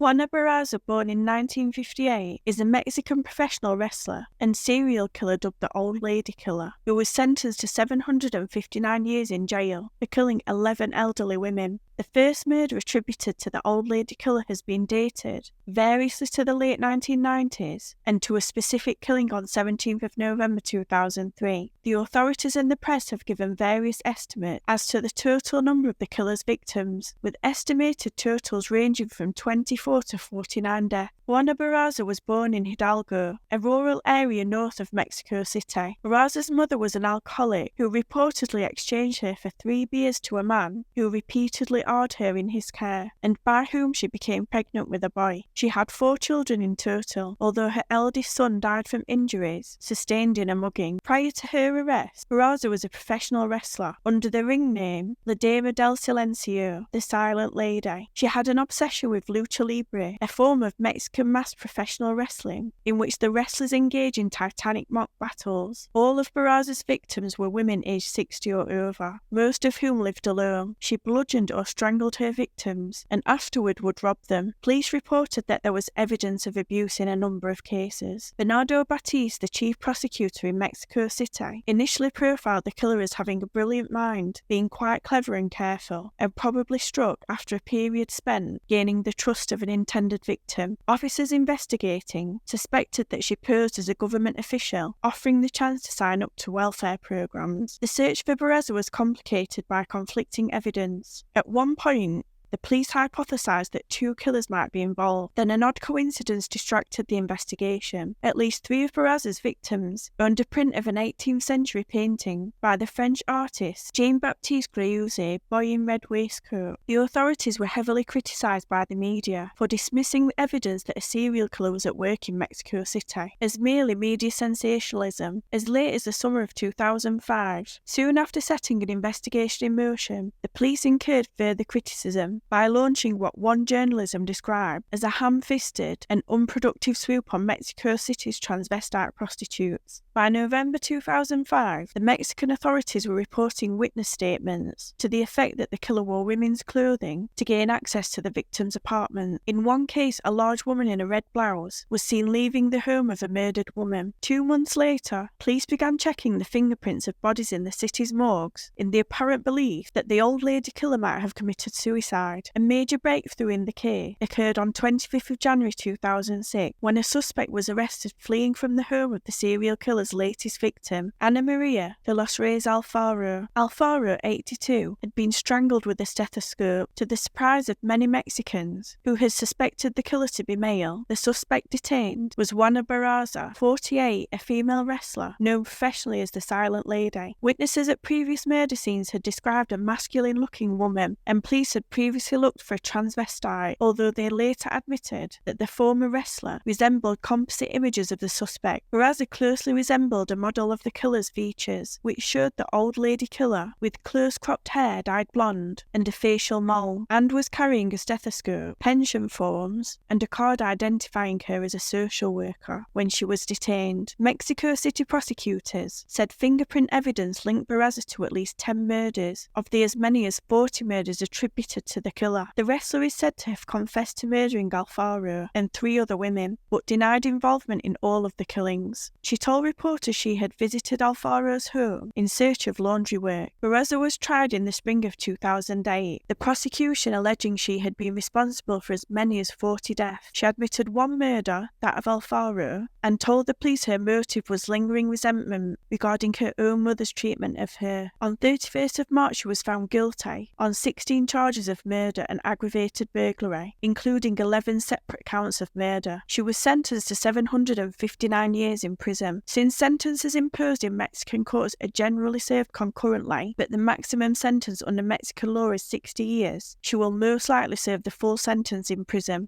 Juana Barraza, born in 1958, is a Mexican professional wrestler and serial killer dubbed the Old Lady Killer, who was sentenced to 759 years in jail for killing 11 elderly women. The first murder attributed to the Old Lady Killer has been dated variously to the late 1990s and to a specific killing on 17th of November 2003. The authorities and the press have given various estimates as to the total number of the killer's victims, with estimated totals ranging from 24 to 49 deaths. Juana Barraza was born in Hidalgo, a rural area north of Mexico City. Barraza's mother was an alcoholic who reportedly exchanged her for 3 beers to a man who repeatedly awed her in his care, and by whom she became pregnant with a boy. She had 4 children in total, although her eldest son died from injuries sustained in a mugging. Prior to her arrest, Barraza was a professional wrestler under the ring name La Dama del Silencio, the Silent Lady. She had an obsession with lucha libre, a form of Mexican masked professional wrestling in which the wrestlers engage in titanic mock battles. All of Barraza's victims were women aged 60 or over, most of whom lived alone. She bludgeoned or strangled her victims and afterward would rob them. Police reported that there was evidence of abuse in a number of cases. Bernardo Batiz, the chief prosecutor in Mexico City, initially profiled the killer as having a brilliant mind, being quite clever and careful, and probably struck after a period spent gaining the trust of an intended victim. Officers investigating suspected that she posed as a government official, offering the chance to sign up to welfare programs. The search for Barraza was complicated by conflicting evidence. At one point, the police hypothesized that 2 killers might be involved. Then an odd coincidence distracted the investigation. At least 3 of Barraza's victims owned a print of an 18th century painting by the French artist Jean-Baptiste Greuze, Boy in Red Waistcoat. The authorities were heavily criticized by the media for dismissing the evidence that a serial killer was at work in Mexico City as merely media sensationalism. As late as the summer of 2005, soon after setting an investigation in motion, the police incurred further criticism by launching what one journalism described as a ham-fisted and unproductive swoop on Mexico City's transvestite prostitutes. By November 2005, the Mexican authorities were reporting witness statements to the effect that the killer wore women's clothing to gain access to the victim's apartment. In one case, a large woman in a red blouse was seen leaving the home of a murdered woman. 2 months later, police began checking the fingerprints of bodies in the city's morgues in the apparent belief that the old lady killer might have committed suicide. A major breakthrough in the case occurred on 25th of January 2006 when a suspect was arrested fleeing from the home of the serial killer's latest victim, Ana Maria de los Reyes Alfaro. Alfaro, 82, had been strangled with a stethoscope. To the surprise of many Mexicans who had suspected the killer to be male, the suspect detained was Juana Barraza, 48, a female wrestler known professionally as the Silent Lady. Witnesses at previous murder scenes had described a masculine-looking woman, and police had previously looked for a transvestite, although they later admitted that the former wrestler resembled composite images of the suspect. Barraza closely resembled a model of the killer's features, which showed the old lady killer with close-cropped hair dyed blonde and a facial mole, and was carrying a stethoscope, pension forms, and a card identifying her as a social worker when she was detained. Mexico City prosecutors said fingerprint evidence linked Barraza to at least 10 murders, of the as many as 40 murders attributed to the killer. The wrestler is said to have confessed to murdering Alfaro and 3 other women, but denied involvement in all of the killings. She told reporters she had visited Alfaro's home in search of laundry work. Barraza was tried in the spring of 2008, the prosecution alleging she had been responsible for as many as 40 deaths. She admitted 1 murder, that of Alfaro, and told the police her motive was lingering resentment regarding her own mother's treatment of her. On 31st of March, she was found guilty on 16 charges of murder and aggravated burglary, including 11 separate counts of murder. She was sentenced to 759 years in prison. Since sentences imposed in Mexican courts are generally served concurrently, but the maximum sentence under Mexican law is 60 years, she will most likely serve the full sentence in prison.